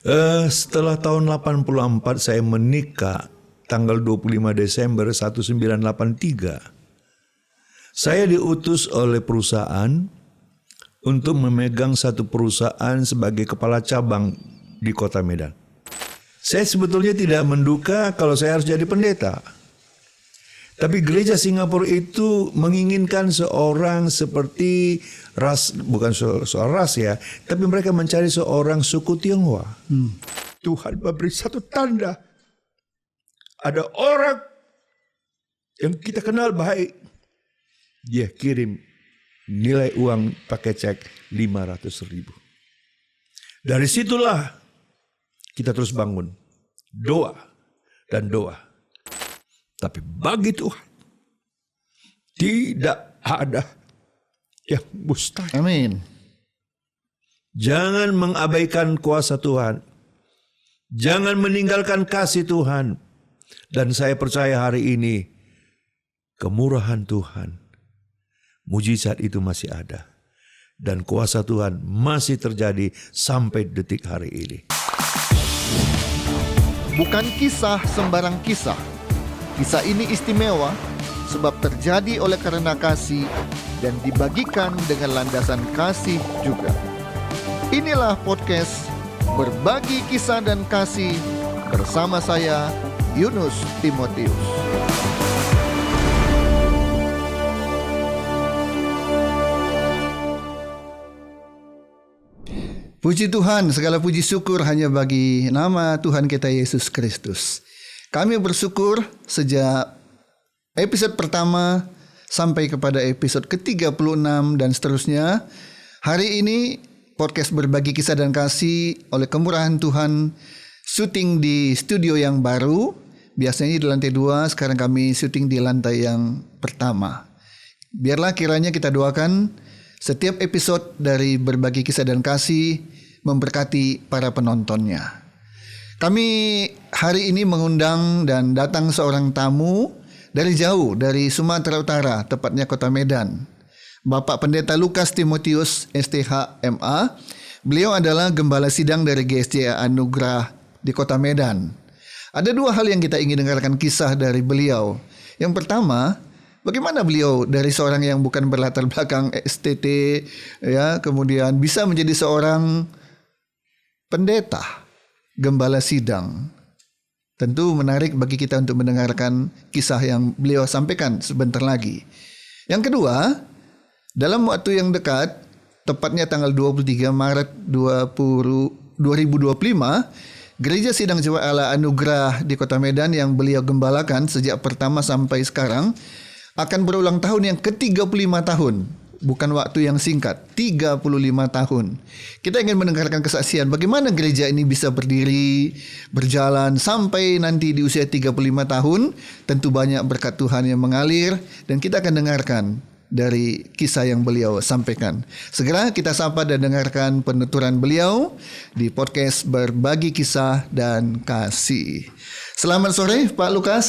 Setelah tahun 84 saya menikah tanggal 25 Desember 1983. Saya diutus oleh perusahaan untuk memegang satu perusahaan sebagai kepala cabang di Kota Medan. Saya sebetulnya tidak menduga kalau saya harus jadi pendeta. Tapi gereja Singapura itu menginginkan seorang seperti ras, bukan soal ras ya, tapi mereka mencari seorang suku Tionghoa. Tuhan memberi satu tanda. Ada orang yang kita kenal baik. Dia kirim nilai uang pakai cek 500.000. Dari situlah kita terus bangun. Doa dan doa. Tapi bagi Tuhan tidak ada yang mustahil. Amin. Jangan mengabaikan kuasa Tuhan. Jangan meninggalkan kasih Tuhan. Dan saya percaya hari ini kemurahan Tuhan, mujizat itu masih ada. Dan kuasa Tuhan masih terjadi sampai detik hari ini. Bukan kisah sembarang kisah. Kisah ini istimewa sebab terjadi oleh karena kasih dan dibagikan dengan landasan kasih juga. Inilah podcast Berbagi Kisah dan Kasih bersama saya, Yunus Timotius. Puji Tuhan, segala puji syukur hanya bagi nama Tuhan kita Yesus Kristus. Kami bersyukur sejak episode pertama sampai kepada episode ke-36 dan seterusnya. Hari ini podcast Berbagi Kisah dan Kasih oleh kemurahan Tuhan syuting di studio yang baru. Biasanya di lantai 2, sekarang kami syuting di lantai yang pertama. Biarlah kiranya kita doakan setiap episode dari Berbagi Kisah dan Kasih memberkati para penontonnya. Kami hari ini mengundang dan datang seorang tamu dari jauh, dari Sumatera Utara, tepatnya Kota Medan. Bapak Pendeta Lukas Timotius, STH MA. Beliau adalah Gembala Sidang dari GSJ Anugerah di Kota Medan. Ada dua hal yang kita ingin dengarkan kisah dari beliau. Yang pertama, bagaimana beliau dari seorang yang bukan berlatar belakang STT, ya, kemudian bisa menjadi seorang pendeta, gembala sidang. Tentu menarik bagi kita untuk mendengarkan kisah yang beliau sampaikan sebentar lagi. Yang kedua, dalam waktu yang dekat, tepatnya tanggal 23 Maret 2025, Gereja Sidang Jemaat Allah Anugerah di Kota Medan yang beliau gembalakan sejak pertama sampai sekarang akan berulang tahun yang ke-35 tahun. Bukan waktu yang singkat, 35 tahun. Kita ingin mendengarkan kesaksian bagaimana gereja ini bisa berdiri, berjalan sampai nanti di usia 35 tahun. Tentu banyak berkat Tuhan yang mengalir dan kita akan dengarkan dari kisah yang beliau sampaikan. Segera kita sapa dan dengarkan penuturan beliau di podcast Berbagi Kisah dan Kasih. Selamat sore Pak Lukas.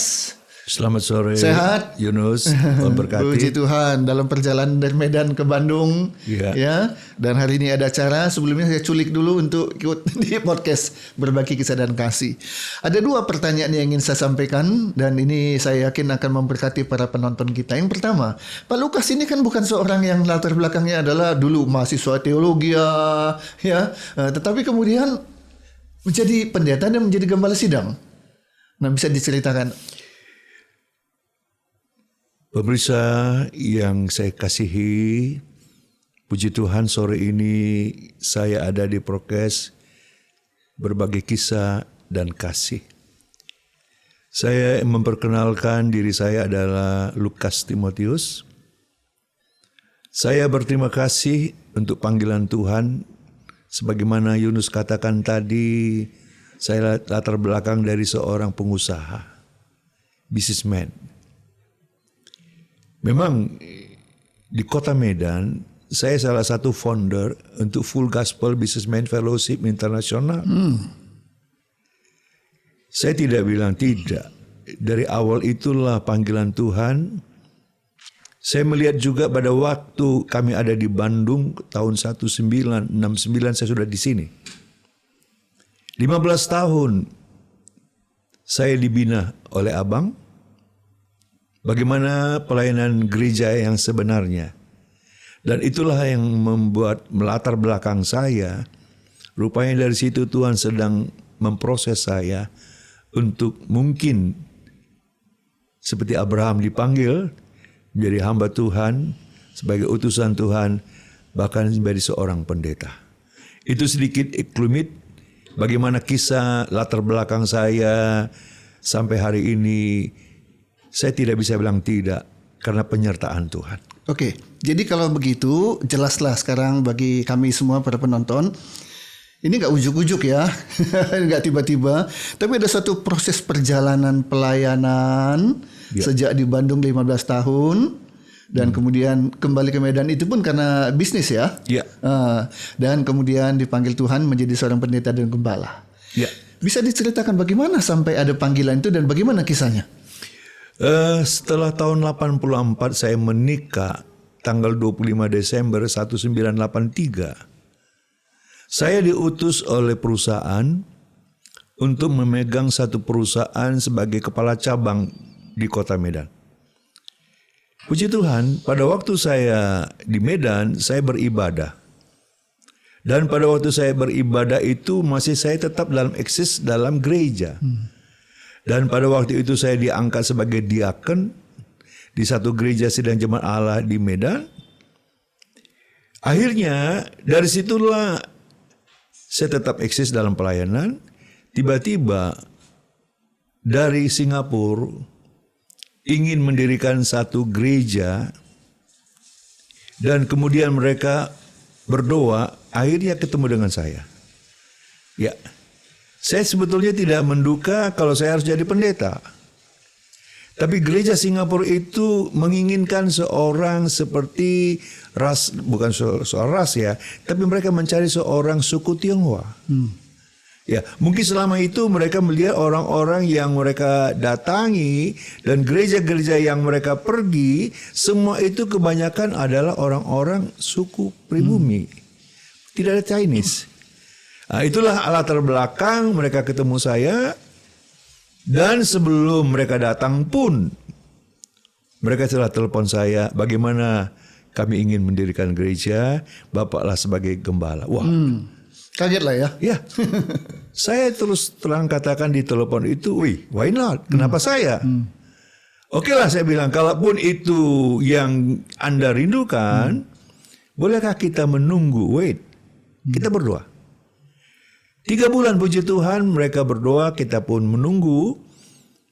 Selamat sore. Sehat? Yunus, memberkati. Puji Tuhan, dalam perjalanan dari Medan ke Bandung, ya. Dan hari ini ada acara. Sebelumnya saya culik dulu untuk ikut di podcast Berbagi Kisah dan Kasih. Ada dua pertanyaan yang ingin saya sampaikan dan ini saya yakin akan memberkati para penonton kita. Yang pertama, Pak Lukas ini kan bukan seorang yang latar belakangnya adalah dulu mahasiswa teologi, ya, tetapi kemudian menjadi pendeta dan menjadi gembala sidang. Nah, bisa diceritakan? Pemirsa yang saya kasihi, puji Tuhan sore ini saya ada di podcast Berbagi Kisah dan Kasih. Saya memperkenalkan diri saya adalah Lukas Timotius. Saya berterima kasih untuk panggilan Tuhan. Sebagaimana Yunus katakan tadi, saya latar belakang dari seorang pengusaha, businessman. Memang di Kota Medan, saya salah satu founder untuk Full Gospel Businessman Fellowship Internasional. Saya tidak bilang tidak. Dari awal itulah panggilan Tuhan. Saya melihat juga pada waktu kami ada di Bandung tahun 1969 saya sudah di sini. 15 tahun saya dibina oleh abang bagaimana pelayanan gereja yang sebenarnya. Dan itulah yang membuat melatar belakang saya. Rupanya dari situ Tuhan sedang memproses saya untuk mungkin seperti Abraham dipanggil menjadi hamba Tuhan, sebagai utusan Tuhan, bahkan menjadi seorang pendeta. Itu sedikit iklumit bagaimana kisah latar belakang saya sampai hari ini. Saya tidak bisa bilang tidak karena penyertaan Tuhan. Oke, jadi kalau begitu jelaslah sekarang bagi kami semua para penonton. Ini nggak ujuk-ujuk ya, nggak tiba-tiba. Tapi ada satu proses perjalanan pelayanan sejak di Bandung 15 tahun. Dan kemudian kembali ke Medan itu pun karena bisnis ya. Dan kemudian dipanggil Tuhan menjadi seorang pendeta dan gembala. Bisa diceritakan bagaimana sampai ada panggilan itu dan bagaimana kisahnya? Setelah tahun 84 saya menikah tanggal 25 Desember 1983. Saya diutus oleh perusahaan untuk memegang satu perusahaan sebagai kepala cabang di kota Medan. Puji Tuhan, pada waktu saya di Medan, saya beribadah. Dan pada waktu saya beribadah itu masih saya tetap eksis dalam gereja. Dan pada waktu itu saya diangkat sebagai diaken di satu gereja sidang jemaat Allah di Medan. Akhirnya dari situlah saya tetap eksis dalam pelayanan. Tiba-tiba dari Singapura ingin mendirikan satu gereja dan kemudian mereka berdoa, akhirnya ketemu dengan saya. Saya sebetulnya tidak menduga kalau saya harus jadi pendeta. Tapi gereja Singapura itu menginginkan seorang seperti ras, bukan soal ras ya, tapi mereka mencari seorang suku Tionghoa. Mungkin selama itu mereka melihat orang-orang yang mereka datangi dan gereja-gereja yang mereka pergi, semua itu kebanyakan adalah orang-orang suku pribumi. Tidak ada Chinese. Nah, itulah latar belakang mereka ketemu saya. Dan sebelum mereka datang pun mereka telah telepon saya, bagaimana kami ingin mendirikan gereja, Bapaklah sebagai gembala. Wah, kaget lah ya. Saya terus terang katakan di telepon itu, why not? Kenapa saya? Oke lah saya bilang, kalaupun itu yang Anda rindukan, bolehkah kita menunggu? Kita berdoa. 3 bulan puji Tuhan mereka berdoa, kita pun menunggu.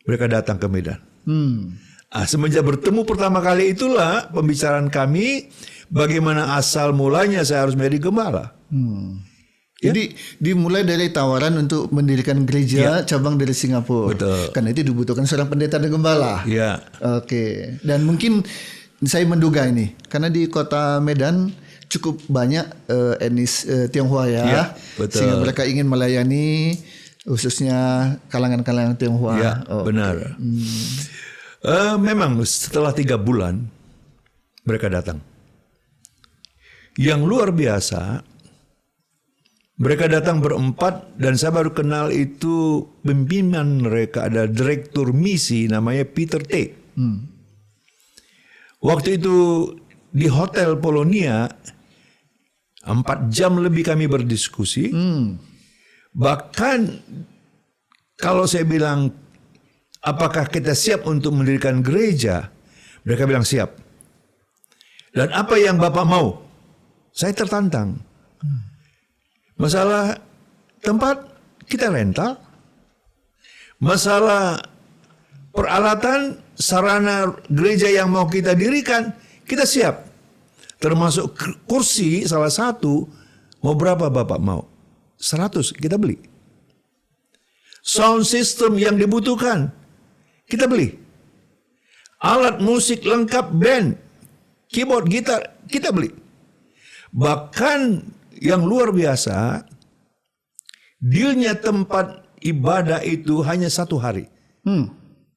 Mereka datang ke Medan. Semenjak bertemu pertama kali itulah pembicaraan kami bagaimana asal mulanya saya harus menjadi gembala. Jadi dimulai dari tawaran untuk mendirikan gereja cabang dari Singapura. Betul. Karena itu dibutuhkan seorang pendeta dan gembala. Oke. Dan mungkin saya menduga ini karena di kota Medan cukup banyak etnis Tionghoa ya, sehingga mereka ingin melayani khususnya kalangan-kalangan Tionghoa. Benar. Memang setelah 3 bulan mereka datang. Yang luar biasa, mereka datang berempat dan saya baru kenal itu pimpinan mereka, ada direktur misi namanya Peter T. Waktu itu di Hotel Polonia 4 jam lebih kami berdiskusi. Bahkan kalau saya bilang apakah kita siap untuk mendirikan gereja, mereka bilang siap. Dan apa yang Bapak mau? Saya tertantang. Masalah tempat kita rental. Masalah peralatan sarana gereja yang mau kita dirikan, kita siap. Termasuk kursi salah satu, mau berapa Bapak mau? 100 kita beli. Sound system yang dibutuhkan, kita beli. Alat musik lengkap band, keyboard, gitar, kita beli. Bahkan yang luar biasa, dealnya tempat ibadah itu hanya 1 hari.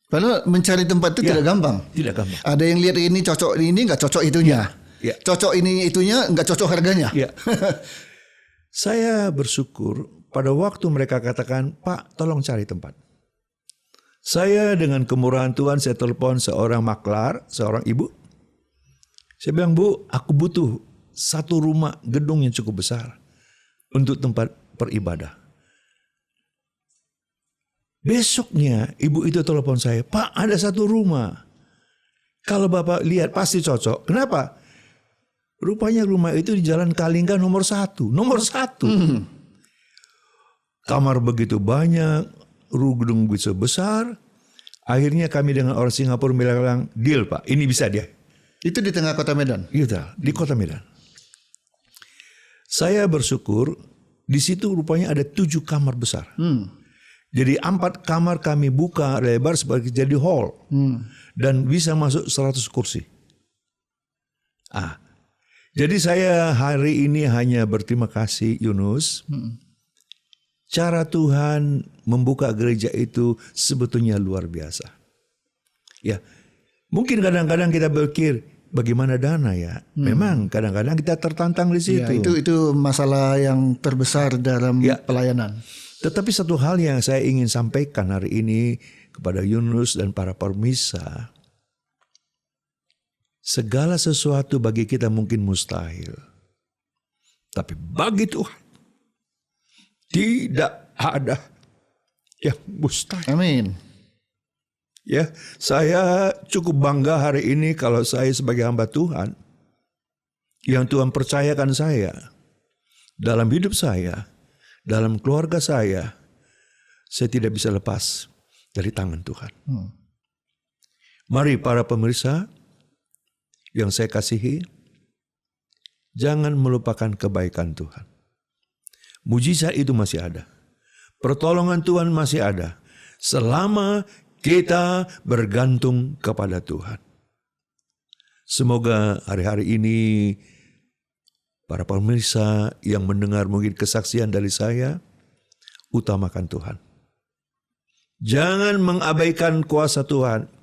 Padahal mencari tempat itu tidak gampang. Tidak gampang. Ada yang lihat ini cocok ini nggak cocok itunya. Cocok ini itunya nggak cocok harganya. Saya bersyukur pada waktu mereka katakan, Pak, tolong cari tempat. Saya dengan kemurahan Tuhan, saya telepon seorang maklar, seorang ibu. Saya bilang, Bu, aku butuh satu rumah gedung yang cukup besar untuk tempat beribadah. Besoknya ibu itu telepon saya, Pak, ada satu rumah. Kalau Bapak lihat pasti cocok. Kenapa? Rupanya rumah itu di Jalan Kalingga nomor 1. Nomor 1. Kamar begitu banyak, gedung begitu besar. Akhirnya kami dengan orang Singapura bilang, deal Pak, ini bisa dia. Itu di tengah kota Medan? Iya, di kota Medan. Saya bersyukur, di situ rupanya ada 7 kamar besar. Jadi 4 kamar kami buka lebar sebagai jadi hall. Dan bisa masuk 100 kursi. Jadi saya hari ini hanya berterima kasih Yunus. Cara Tuhan membuka gereja itu sebetulnya luar biasa. Ya, mungkin kadang-kadang kita berpikir bagaimana dana ya. Memang kadang-kadang kita tertantang di situ. Ya, itu masalah yang terbesar dalam pelayanan. Tetapi satu hal yang saya ingin sampaikan hari ini kepada Yunus dan para permisa, segala sesuatu bagi kita mungkin mustahil, tapi bagi Tuhan tidak ada yang mustahil. Amin. Ya, saya cukup bangga hari ini kalau saya sebagai hamba Tuhan yang Tuhan percayakan saya dalam hidup saya, dalam keluarga saya tidak bisa lepas dari tangan Tuhan. Mari para pemirsa yang saya kasihi, jangan melupakan kebaikan Tuhan. Mujizat itu masih ada. Pertolongan Tuhan masih ada. Selama kita bergantung kepada Tuhan. Semoga hari-hari ini para pemirsa yang mendengar mungkin kesaksian dari saya, utamakan Tuhan. Jangan mengabaikan kuasa Tuhan.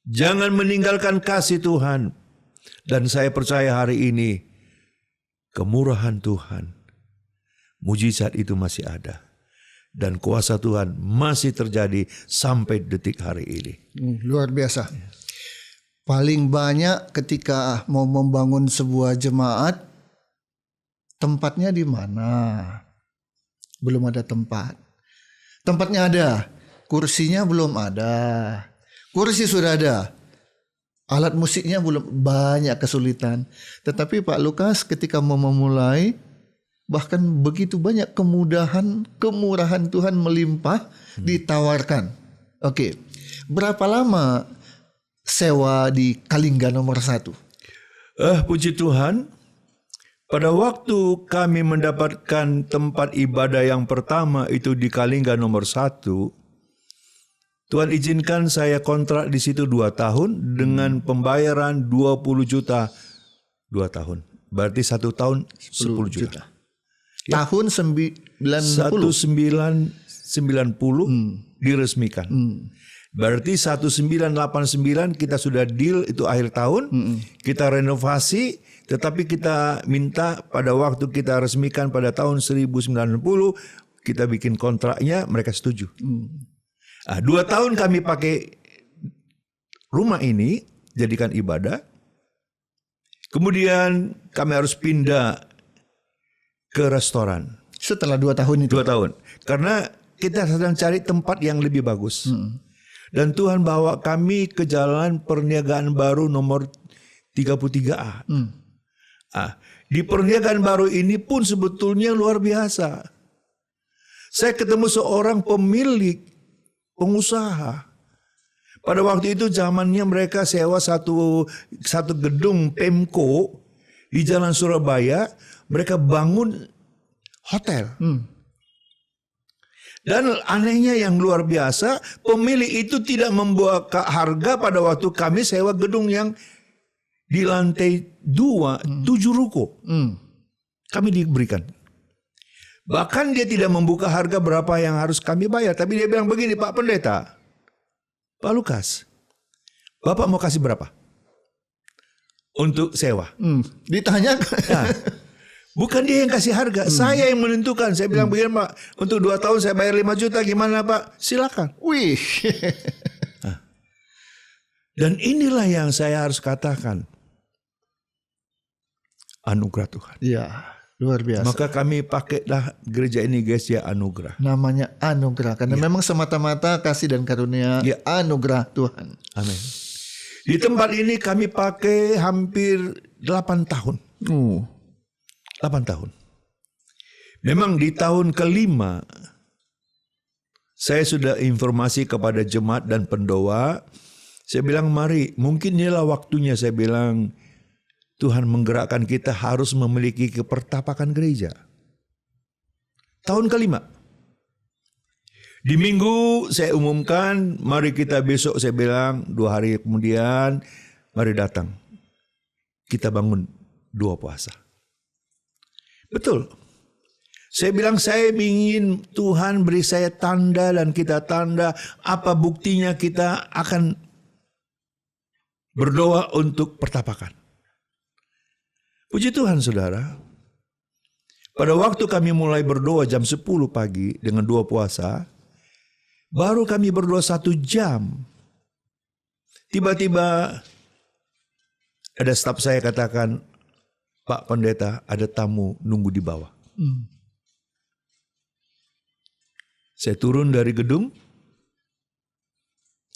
Jangan meninggalkan kasih Tuhan. Dan saya percaya hari ini, kemurahan Tuhan, mujizat itu masih ada. Dan kuasa Tuhan masih terjadi sampai detik hari ini. Luar biasa. Paling banyak ketika mau membangun sebuah jemaat, tempatnya di mana? Belum ada tempat. Tempatnya ada, kursinya belum ada. Kursi sudah ada, alat musiknya belum, banyak kesulitan. Tetapi Pak Lukas ketika mau memulai, bahkan begitu banyak kemudahan, kemurahan Tuhan melimpah ditawarkan. Oke, berapa lama sewa di Kalingga nomor 1? Puji Tuhan, pada waktu kami mendapatkan tempat ibadah yang pertama itu di Kalingga nomor 1, Tuhan izinkan saya kontrak di situ 2 tahun dengan pembayaran 20 juta 2 tahun. Berarti 1 tahun 10 juta. Ya. Tahun 1990 diresmikan. Berarti 1989 kita sudah deal itu akhir tahun. Kita renovasi, tetapi kita minta pada waktu kita resmikan pada tahun 1990 kita bikin kontraknya, mereka setuju. 2 tahun kami pakai rumah ini jadikan ibadah. Kemudian kami harus pindah ke restoran. Setelah 2 tahun itu? 2 tahun. Karena kita sedang cari tempat yang lebih bagus. Dan Tuhan bawa kami ke jalan perniagaan baru nomor 33A. Di perniagaan baru ini pun sebetulnya luar biasa. Saya ketemu seorang pemilik, pengusaha. Pada waktu itu zamannya mereka sewa satu gedung Pemko di Jalan Surabaya. Mereka bangun hotel. Dan anehnya yang luar biasa, pemilik itu tidak membawa harga pada waktu kami sewa gedung yang di lantai 2, 7 ruko. Kami diberikan. Bahkan dia tidak membuka harga berapa yang harus kami bayar. Tapi dia bilang begini, Pak Pendeta, Pak Lukas, Bapak mau kasih berapa untuk sewa? Ditanya. Bukan dia yang kasih harga, saya yang menentukan. Saya bilang begini Pak, untuk 2 tahun saya bayar 5 juta, gimana Pak? Silakan. Wih. Dan inilah yang saya harus katakan. Anugerah Tuhan. Iya, luar biasa. Maka kami pakailah gereja ini guys ya, anugerah. Namanya anugerah karena memang semata-mata kasih dan karunia anugerah Tuhan. Amin. Di tempat ini kami pakai hampir 8 tahun. 8 tahun. Memang di tahun kelima saya sudah informasi kepada jemaat dan pendoa. Saya bilang mari, mungkin inilah waktunya, saya bilang Tuhan menggerakkan kita harus memiliki kepertapakan gereja. Tahun kelima. Di minggu saya umumkan, mari kita besok, saya bilang 2 hari kemudian, mari datang. Kita bangun 2 puasa. Betul. Saya bilang saya ingin Tuhan beri saya tanda dan kita tanda apa buktinya kita akan berdoa untuk pertapakan. Puji Tuhan saudara. Pada waktu kami mulai berdoa jam 10 pagi dengan 2 puasa, baru kami berdoa 1 jam. Tiba-tiba ada staf saya katakan, Pak Pendeta, ada tamu nunggu di bawah. Saya turun dari gedung.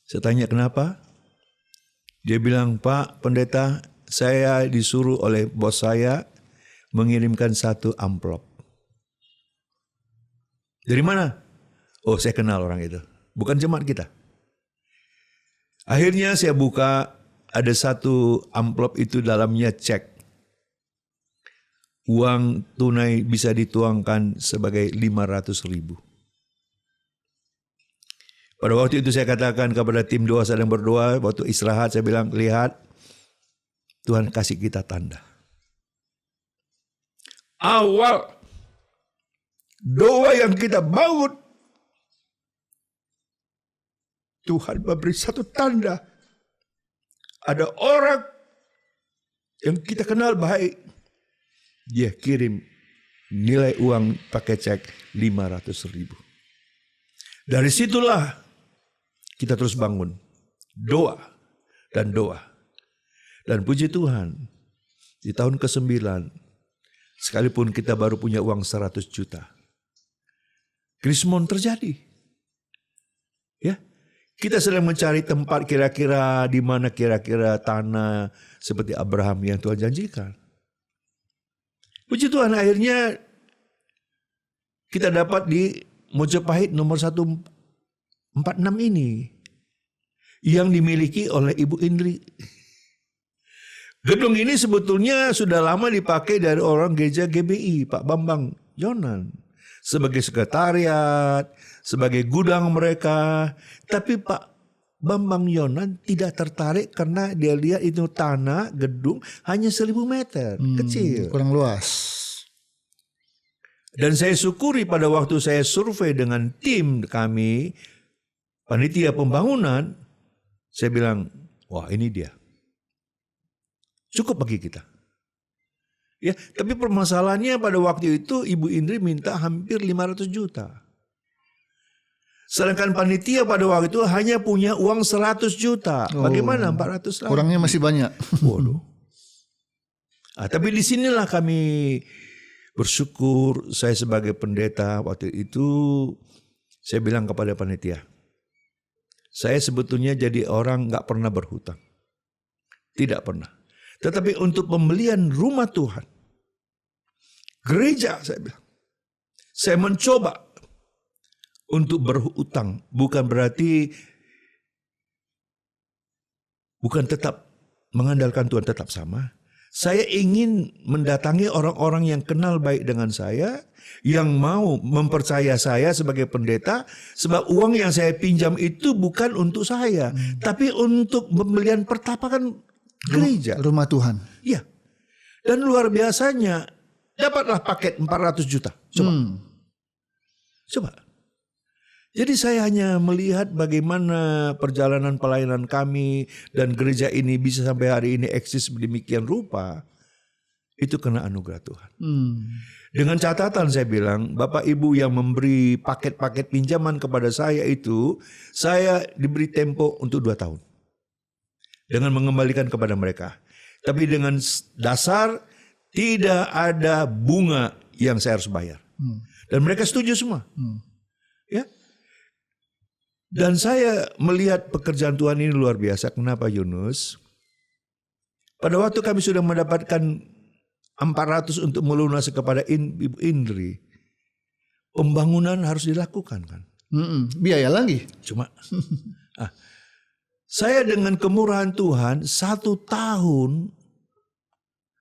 Saya tanya kenapa? Dia bilang, Pak Pendeta, saya disuruh oleh bos saya mengirimkan 1 amplop. Dari mana? Oh, saya kenal orang itu. Bukan jemaat kita. Akhirnya saya buka, ada 1 amplop itu dalamnya cek. Uang tunai bisa dituangkan sebagai 500.000. Pada waktu itu saya katakan kepada tim doa sedang berdoa, waktu istirahat saya bilang, lihat Tuhan kasih kita tanda. Awal doa yang kita bangun, Tuhan memberi 1 tanda. Ada orang yang kita kenal baik, dia kirim nilai uang pakai cek 500.000. Dari situlah kita terus bangun. Doa dan doa. Dan puji Tuhan, di tahun ke-9, sekalipun kita baru punya uang 100 juta, krismon terjadi. Ya, kita sedang mencari tempat kira-kira di mana kira-kira tanah seperti Abraham yang Tuhan janjikan. Puji Tuhan, akhirnya kita dapat di Mojopahit nomor 146 ini yang dimiliki oleh Ibu Indri. Gedung ini sebetulnya sudah lama dipakai dari orang gereja GBI, Pak Bambang Yonan, sebagai sekretariat, sebagai gudang mereka. Tapi Pak Bambang Yonan tidak tertarik karena dia lihat itu tanah gedung hanya 1.000 meter, kecil. Kurang luas. Dan saya syukuri pada waktu saya survei dengan tim kami, panitia pembangunan, saya bilang, wah ini dia. Cukup bagi kita. Ya, tapi permasalahannya pada waktu itu Ibu Indri minta hampir 500 juta. Sedangkan panitia pada waktu itu hanya punya uang 100 juta. Bagaimana 400 lagi? Kurangnya masih banyak. Waduh. Tapi di sinilah kami bersyukur. Saya sebagai pendeta waktu itu, saya bilang kepada panitia, saya sebetulnya jadi orang gak pernah berhutang. Tidak pernah. Tetapi untuk pembelian rumah Tuhan, gereja saya bilang, saya mencoba untuk berhutang. Bukan berarti, bukan tetap mengandalkan Tuhan tetap sama. Saya ingin mendatangi orang-orang yang kenal baik dengan saya, yang mau mempercaya saya sebagai pendeta, sebab uang yang saya pinjam itu bukan untuk saya, tapi untuk pembelian pertapakan gereja. Rumah Tuhan. Iya. Dan luar biasanya, dapatlah paket 400 juta. Coba. Jadi saya hanya melihat bagaimana perjalanan pelayanan kami dan gereja ini bisa sampai hari ini eksis sedemikian rupa. itu kena anugerah Tuhan. Dengan catatan saya bilang, Bapak Ibu yang memberi paket-paket pinjaman kepada saya itu, saya diberi tempo untuk 2 tahun. Dengan mengembalikan kepada mereka. Tapi dengan dasar tidak ada bunga yang saya harus bayar. Dan mereka setuju semua. Ya. Dan saya melihat pekerjaan Tuhan ini luar biasa. Kenapa, Yunus? Pada waktu kami sudah mendapatkan 400 untuk melunasi kepada Ibu Indri, pembangunan harus dilakukan kan. Biaya lagi. Cuma saya dengan kemurahan Tuhan 1 tahun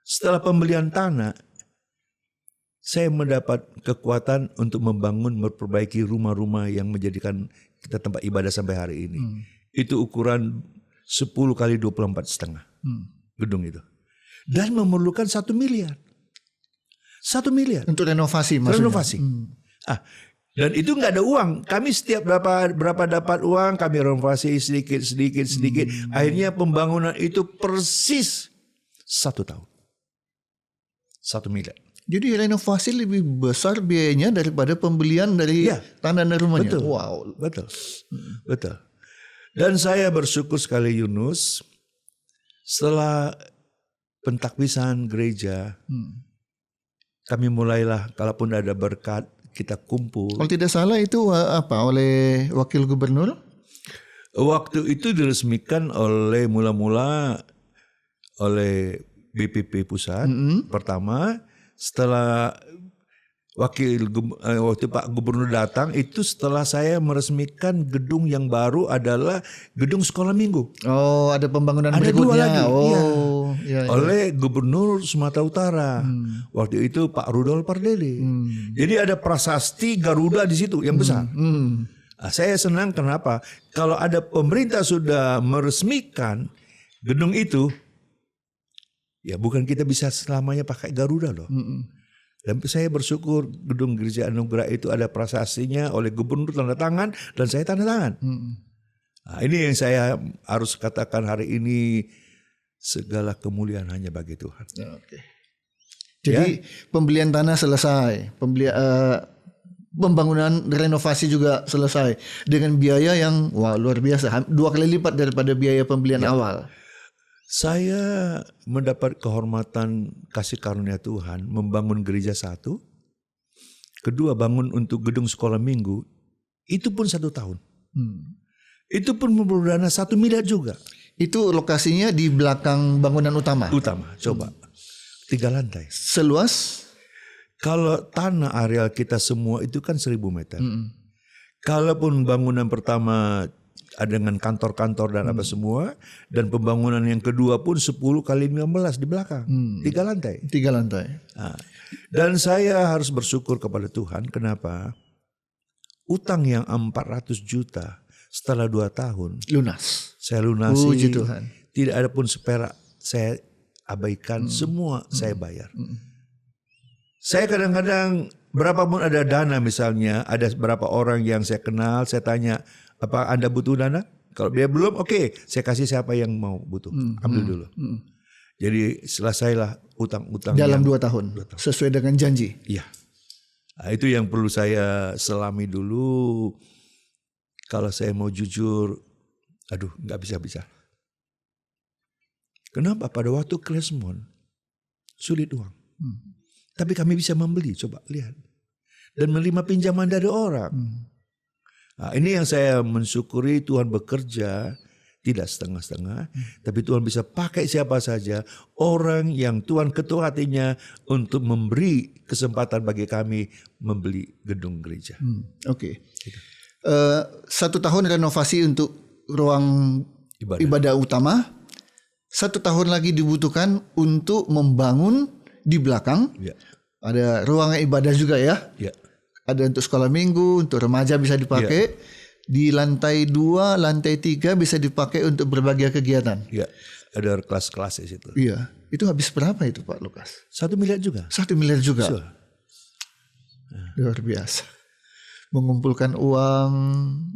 setelah pembelian tanah, saya mendapat kekuatan untuk membangun, memperbaiki rumah-rumah yang menjadikan kita tempat ibadah sampai hari ini. Itu ukuran 10 kali 24,5 gedung itu. Dan memerlukan 1 miliar. 1 miliar. Untuk renovasi maksudnya. Renovasi. Dan itu nggak ada uang. Kami setiap berapa dapat uang, kami renovasi sedikit. Akhirnya pembangunan itu persis 1 tahun. 1 miliar. Jadi renovasi lebih besar biayanya daripada pembelian dari tanah dan rumahnya. Betul. Wow. Betul. Dan saya bersyukur sekali, Yunus, setelah pentakbisan gereja, kami mulailah, kalaupun ada berkat, kita kumpul. Kalau tidak salah itu oleh wakil gubernur? Waktu itu diresmikan mula-mula oleh BPP Pusat pertama. Setelah waktu Pak Gubernur datang, itu setelah saya meresmikan gedung yang baru adalah gedung sekolah minggu. Oh, ada pembangunan ada berikutnya. 2 lagi. Iya. Oleh Gubernur Sumatera Utara. Waktu itu Pak Rudolf Pardede. Jadi ada prasasti Garuda di situ yang besar. Saya senang kenapa? Kalau ada pemerintah sudah meresmikan gedung itu, ya bukan kita bisa selamanya pakai Garuda loh. Dan saya bersyukur gedung Gereja Anugerah itu ada prasastinya oleh gubernur tanda tangan dan saya tanda tangan. Nah, ini yang saya harus katakan hari ini, segala kemuliaan hanya bagi Tuhan. Oke. Jadi pembelian tanah selesai, pembangunan renovasi juga selesai dengan biaya yang luar biasa, 2 kali lipat daripada biaya pembelian awal. Saya mendapat kehormatan kasih karunia Tuhan membangun gereja 1. Kedua, bangun untuk gedung sekolah minggu. Itu pun 1 tahun. Itu pun memerlukan dana 1 miliar juga. Itu lokasinya di belakang bangunan utama? Coba. 3 lantai. Seluas? Kalau tanah areal kita semua itu kan 1.000 meter. Kalaupun bangunan pertama dengan kantor-kantor dan apa semua, dan pembangunan yang kedua pun 10 kali 15 di belakang, 3 lantai. 3 lantai. Nah, dan saya harus bersyukur kepada Tuhan. Kenapa? Utang yang 400 juta setelah 2 tahun lunas. Saya lunasi. Puji Tuhan. Tidak ada pun seperak saya abaikan, semua saya bayar. Saya kadang-kadang berapapun ada dana, misalnya ada beberapa orang yang saya kenal, saya tanya, apa Anda butuh dana? Kalau dia belum, oke, saya kasih siapa yang mau butuh. Ambil dulu. Jadi selesailah utang-utang dalam 2 tahun, sesuai dengan janji. Iya. Nah, itu yang perlu saya selami dulu. Kalau saya mau jujur, nggak bisa. Kenapa? Pada waktu Krismon sulit uang. Tapi kami bisa membeli, coba lihat. Dan menerima pinjaman dari orang. Nah, ini yang saya mensyukuri, Tuhan bekerja tidak setengah-setengah, tapi Tuhan bisa pakai siapa saja, orang yang Tuhan ketuk hatinya untuk memberi kesempatan bagi kami membeli gedung gereja. Oke. 1 tahun renovasi untuk ruang ibadah utama, 1 tahun lagi dibutuhkan untuk membangun di belakang. Ada ruang ibadah juga ya. Ada untuk sekolah minggu, untuk remaja bisa dipakai. Di lantai 2, lantai 3 bisa dipakai untuk berbagai kegiatan. Iya, ada kelas-kelas di situ. Iya, itu habis berapa itu Pak Lukas? 1 miliar juga. 1 miliar juga. Sure. Luar biasa. Mengumpulkan uang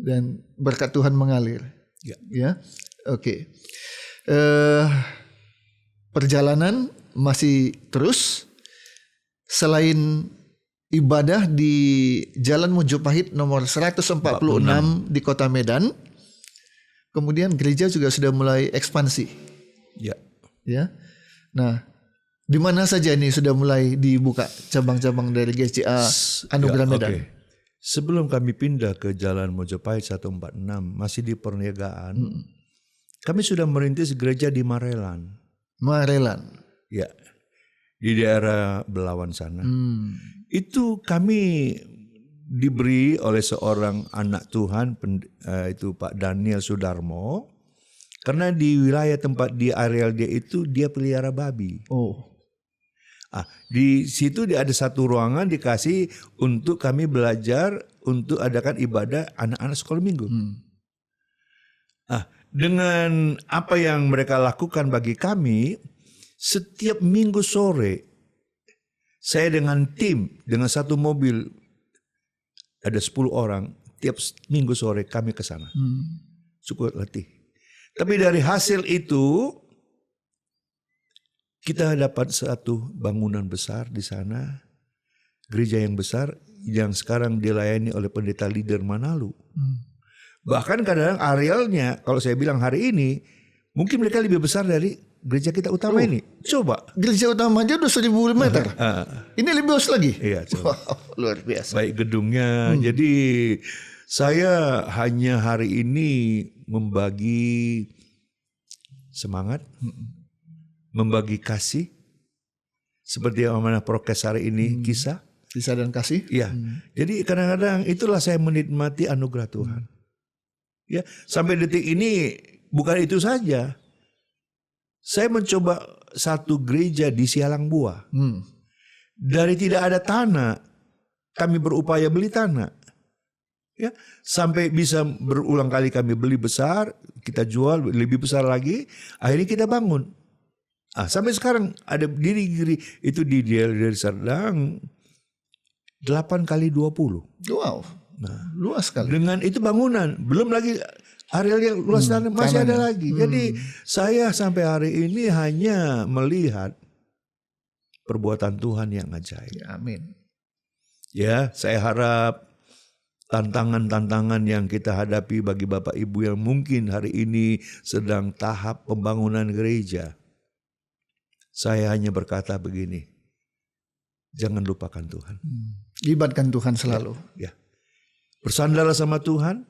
dan berkat Tuhan mengalir. Ya. Ya, oke. Perjalanan masih terus. Selain ibadah di Jalan Mojopahit nomor 146 di Kota Medan, kemudian gereja juga sudah mulai ekspansi. Ya. Ya. Nah, di mana saja ini sudah mulai dibuka cabang-cabang dari GCA Anugerah Ya, Medan? oke. Sebelum kami pindah ke Jalan Mojopahit 146, masih di perniagaan, kami sudah merintis gereja di Marelan. Marelan. Ya, di daerah Belawan sana. Itu kami diberi oleh seorang anak Tuhan, itu Pak Daniel Sudarmo, karena di wilayah tempat di areal dia itu dia pelihara babi. Oh. Di situ ada satu ruangan dikasih untuk kami belajar untuk adakan ibadah anak-anak sekolah minggu. Dengan apa yang mereka lakukan bagi kami, setiap minggu sore saya dengan tim, dengan satu mobil, ada 10 orang, tiap minggu sore kami ke sana. Cukup letih. Tapi dari hasil itu, kita dapat satu bangunan besar di sana, gereja yang besar yang sekarang dilayani oleh pendeta leader Manalu. Bahkan kadang-kadang arealnya, kalau saya bilang hari ini, mungkin mereka lebih besar dari gereja kita utama ini. Coba. Gereja utama aja udah 1000 meter. Ini lebih luas lagi. Iya, coba. Wow, luar biasa. Baik gedungnya. Jadi saya hanya hari ini membagi semangat, membagi kasih, seperti yang mana prokes hari ini kisah. Kisah dan kasih. Iya. Jadi kadang-kadang itulah saya menikmati anugerah Tuhan. Ya, sampai detik ini bukan itu saja. Saya mencoba satu gereja di Sialang Buah. Dari tidak ada tanah, kami berupaya beli tanah. Ya, sampai bisa berulang kali kami beli besar, kita jual lebih besar lagi, akhirnya kita bangun. Sampai sekarang ada diri itu di Deli Serdang 8x20. Wow. Luas sekali. Dengan itu bangunan, belum lagi areal yang luas tanah masih ada lagi. Jadi saya sampai hari ini hanya melihat perbuatan Tuhan yang ajaib. Ya, amin. Ya, saya harap tantangan-tantangan yang kita hadapi bagi Bapak Ibu yang mungkin hari ini sedang tahap pembangunan gereja. Saya hanya berkata begini, jangan lupakan Tuhan. Libatkan Tuhan selalu. Ya. Bersandarlah sama Tuhan,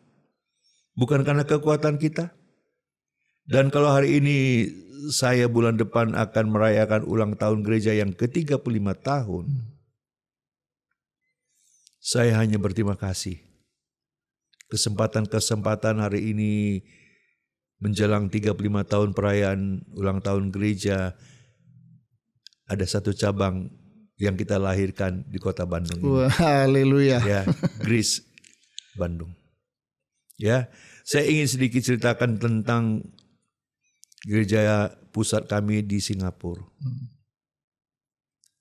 bukan karena kekuatan kita. Dan kalau hari ini saya bulan depan akan merayakan ulang tahun gereja yang ke-35 tahun, saya hanya berterima kasih. Kesempatan-kesempatan hari ini menjelang 35 tahun perayaan ulang tahun gereja, ada satu cabang yang kita lahirkan di kota Bandung ini. Wah, haleluya. Ya, Grace Bandung. Ya, saya ingin sedikit ceritakan tentang gereja pusat kami di Singapura.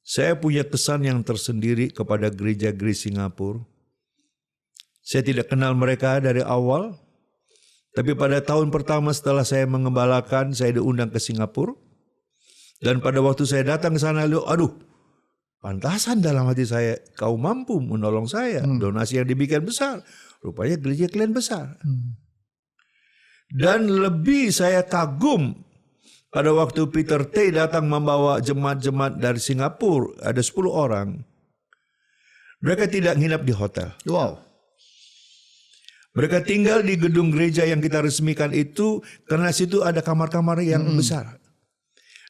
Saya punya kesan yang tersendiri kepada gereja Grace Singapura. Saya tidak kenal mereka dari awal, tapi pada tahun pertama setelah saya mengembalakan, saya diundang ke Singapura. Dan pada waktu saya datang ke sana, aduh, pantasan dalam hati saya, kau mampu menolong saya. Donasi yang demikian besar. Rupanya gereja kalian besar. Dan lebih saya kagum pada waktu Peter Tay datang membawa jemaat-jemaat dari Singapura. Ada 10 orang. Mereka tidak nginap di hotel. Wow. Mereka tinggal di gedung gereja yang kita resmikan itu karena situ ada kamar-kamar yang besar.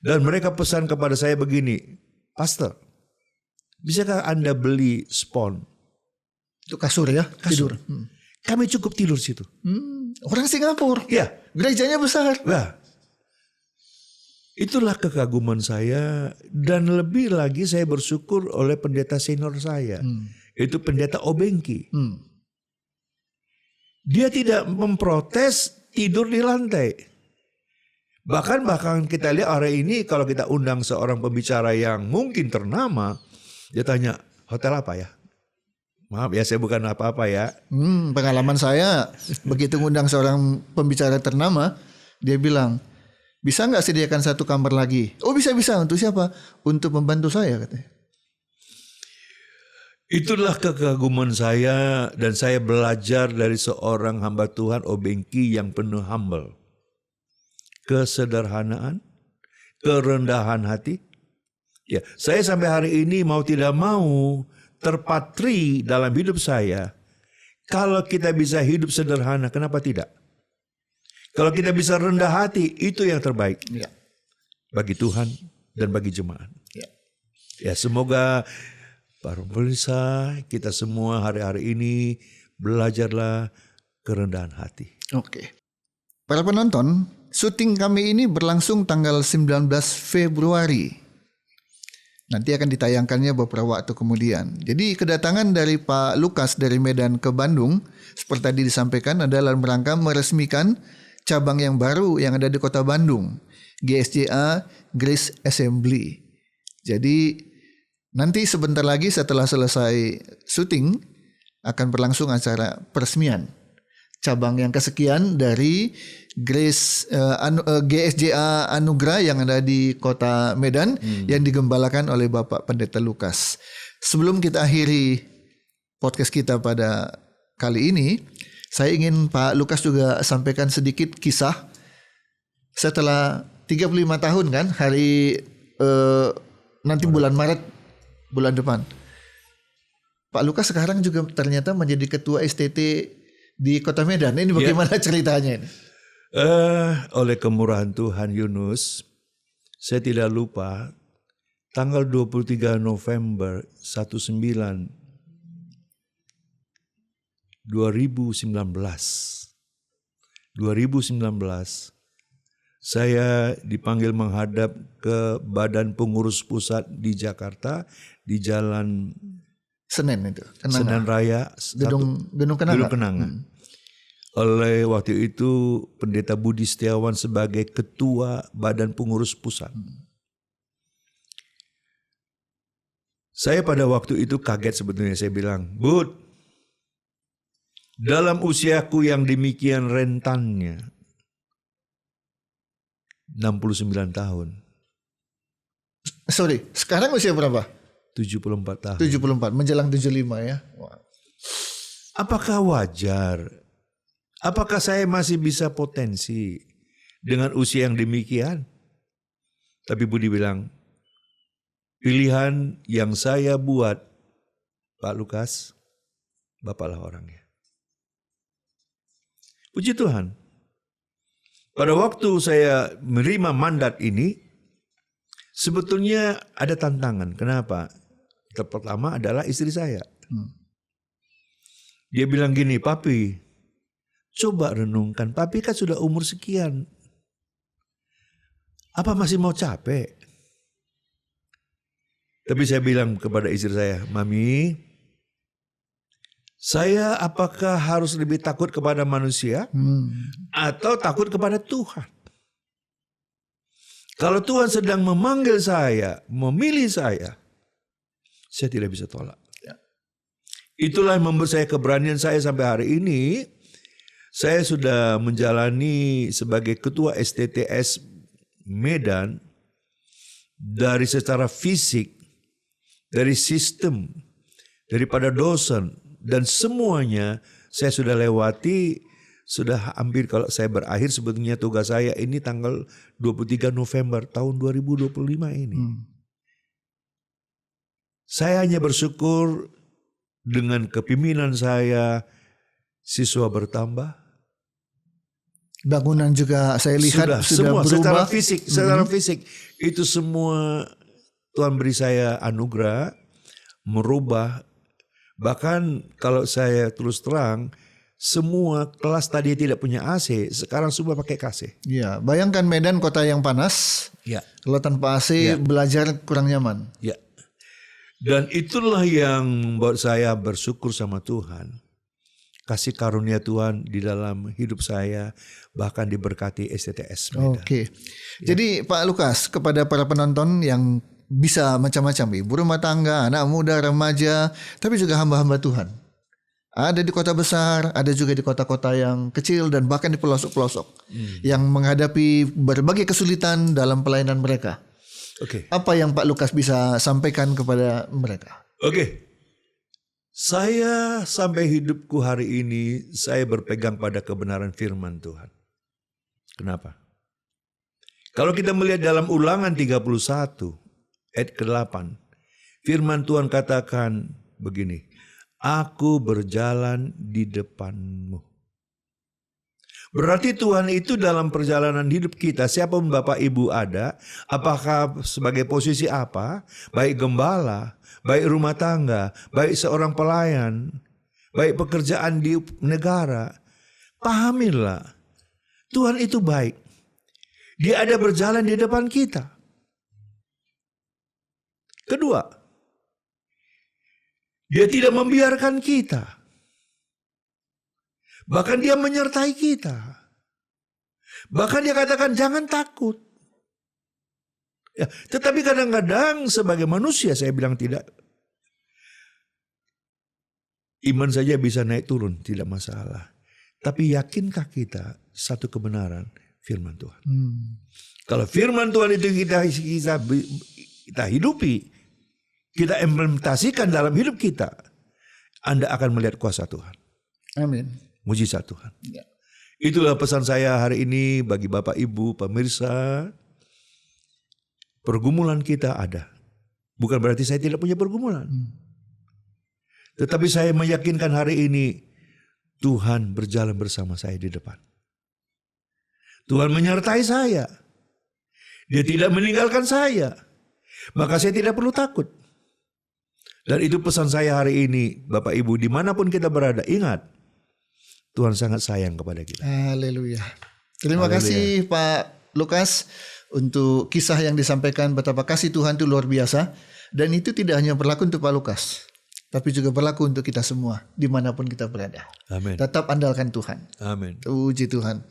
Dan mereka pesan kepada saya begini, Pastor, bisakah Anda beli spon? Itu kasur ya, Kasur. tidur. Kami cukup tidur situ. Orang Singapura. Ya, Gerejanya besar. nah, itulah kekaguman saya dan lebih lagi saya bersyukur oleh pendeta senior saya. Itu pendeta Obengki. Dia tidak memprotes tidur di lantai. Bahkan kita lihat hari ini kalau kita undang seorang pembicara yang mungkin ternama, dia tanya, hotel apa ya? Maaf ya, saya bukan apa-apa ya. Pengalaman saya begitu ngundang seorang pembicara ternama, dia bilang, Bisa nggak sediakan satu kamar lagi? Oh bisa. Untuk siapa? Untuk membantu saya katanya. Itulah kekaguman saya dan saya belajar dari seorang hamba Tuhan Obengki yang penuh humble. Kesederhanaan, kerendahan hati. Ya, saya sampai hari ini mau tidak mau terpatri dalam hidup saya. Kalau kita bisa hidup sederhana, kenapa tidak? Kalau kita bisa rendah hati, itu yang terbaik. Ya. Bagi Tuhan dan bagi jemaat. Ya. Ya, semoga para pemirsa, kita semua hari-hari ini belajarlah kerendahan hati. Oke. Para penonton, syuting kami ini berlangsung tanggal 19 Februari. Nanti akan ditayangkannya beberapa waktu kemudian. Jadi kedatangan dari Pak Lukas dari Medan ke Bandung, seperti tadi disampaikan, adalah dalam rangka meresmikan cabang yang baru yang ada di kota Bandung, GSJA Grace Assembly. Jadi nanti sebentar lagi setelah selesai syuting akan berlangsung acara peresmian cabang yang kesekian dari Grace GSJA Anugerah yang ada di kota Medan yang digembalakan oleh Bapak Pendeta Lukas. Sebelum kita akhiri podcast kita pada kali ini, saya ingin Pak Lukas juga sampaikan sedikit kisah setelah 35 tahun kan hari nanti bulan Maret bulan depan. Pak Lukas sekarang juga ternyata menjadi ketua STT di Kota Medan. Ini bagaimana ceritanya ini? Oleh kemurahan Tuhan Yunus, saya tidak lupa tanggal 23 November 2019, saya dipanggil menghadap ke Badan Pengurus Pusat di Jakarta di Jalan Senen itu. Senen Raya, Gedung Kenanga. Oleh waktu itu Pendeta Budi Setiawan sebagai Ketua Badan Pengurus Pusat. Saya pada waktu itu kaget sebetulnya. Saya bilang, Bud, dalam usiaku yang demikian rentannya, 69 tahun. Sorry, sekarang usia berapa? 74 tahun. 74, menjelang 75 ya. Wah. Apakah wajar? Apakah saya masih bisa potensi dengan usia yang demikian? Tapi Budi bilang, pilihan yang saya buat, Pak Lukas, Bapaklah orangnya. Puji Tuhan. Pada waktu saya menerima mandat ini, sebetulnya ada tantangan. Kenapa? Pertama adalah istri saya. Dia bilang gini, Papi, coba renungkan, Papi kan sudah umur sekian. Apa masih mau capek? Tapi saya bilang kepada istri saya, Mami, saya apakah harus lebih takut kepada manusia atau takut kepada Tuhan? Kalau Tuhan sedang memanggil saya, memilih saya tidak bisa tolak. Itulah yang memberi saya keberanian saya sampai hari ini. Saya sudah menjalani sebagai ketua STTS Medan dari secara fisik, dari sistem, daripada dosen, dan semuanya saya sudah lewati, sudah hampir kalau saya berakhir sebetulnya tugas saya ini tanggal 23 November tahun 2025 ini. Saya hanya bersyukur dengan kepemimpinan saya, siswa bertambah. Bangunan juga saya lihat sudah semua berubah. secara fisik itu semua Tuhan beri saya anugerah merubah. Bahkan kalau saya terus terang, semua kelas tadi tidak punya AC, sekarang semua pakai AC. Ya, bayangkan Medan kota yang panas. Ya. Kalau tanpa AC belajar kurang nyaman. Ya. Dan itulah yang membuat saya bersyukur sama Tuhan. Kasih karunia Tuhan di dalam hidup saya, bahkan diberkati STTS Medan. Oke. Jadi Pak Lukas, kepada para penonton yang bisa macam-macam, ibu rumah tangga, anak muda, remaja, tapi juga hamba-hamba Tuhan. Ada di kota besar, ada juga di kota-kota yang kecil dan bahkan di pelosok-pelosok yang menghadapi berbagai kesulitan dalam pelayanan mereka. Oke. Apa yang Pak Lukas bisa sampaikan kepada mereka? Oke. Saya sampai hidupku hari ini saya berpegang pada kebenaran firman Tuhan. Kenapa? Kalau kita melihat dalam Ulangan 31 ayat ke-8, firman Tuhan katakan begini, Aku berjalan di depanmu. Berarti Tuhan itu dalam perjalanan hidup kita, siapapun Bapak Ibu ada, apakah sebagai posisi apa, baik gembala, baik rumah tangga, baik seorang pelayan, baik pekerjaan di negara, pahamilah, Tuhan itu baik. Dia ada berjalan di depan kita. Kedua, Dia tidak membiarkan kita. Bahkan Dia menyertai kita. Bahkan Dia katakan jangan takut. Ya, tetapi kadang-kadang sebagai manusia saya bilang tidak. Iman saja bisa naik turun, tidak masalah. Tapi yakinkah kita satu kebenaran firman Tuhan? Kalau firman Tuhan itu kita hidupi, kita implementasikan dalam hidup kita, Anda akan melihat kuasa Tuhan. Amin. Mujizat Tuhan. Ya. Itulah pesan saya hari ini bagi Bapak Ibu pemirsa. Pergumulan kita ada. Bukan berarti saya tidak punya pergumulan. Tetapi saya meyakinkan hari ini Tuhan berjalan bersama saya di depan. Tuhan menyertai saya. Dia tidak meninggalkan saya. Maka saya tidak perlu takut. Dan itu pesan saya hari ini, Bapak Ibu, dimanapun kita berada, ingat, Tuhan sangat sayang kepada kita. Haleluya. Terima kasih Pak Lukas untuk kisah yang disampaikan betapa kasih Tuhan itu luar biasa. Dan itu tidak hanya berlaku untuk Pak Lukas, tapi juga berlaku untuk kita semua, dimanapun kita berada. Amin. Tetap andalkan Tuhan. Amin. Puji Tuhan.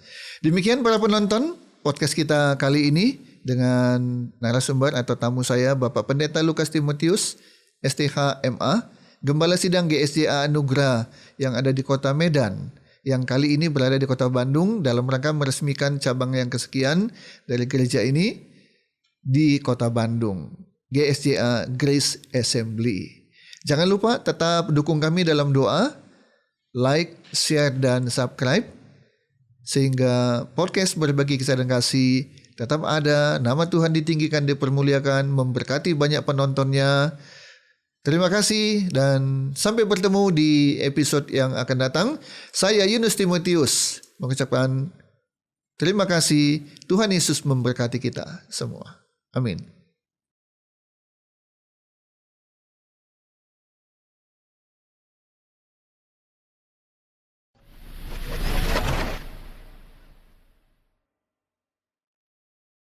Demikian para penonton podcast kita kali ini dengan narasumber atau tamu saya Bapak Pendeta Lukas Timotius, STH MA, Gembala Sidang GSJA Anugerah yang ada di kota Medan, yang kali ini berada di kota Bandung dalam rangka meresmikan cabang yang kesekian dari gereja ini di kota Bandung, GSJA Grace Assembly. Jangan lupa tetap dukung kami dalam doa, like, share, dan subscribe, sehingga podcast Berbagi Kisah dan Kasih tetap ada, nama Tuhan ditinggikan, dipermuliakan, memberkati banyak penontonnya. Terima kasih dan sampai bertemu di episode yang akan datang. Saya Yunus Timotius mengucapkan terima kasih. Tuhan Yesus memberkati kita semua. Amin.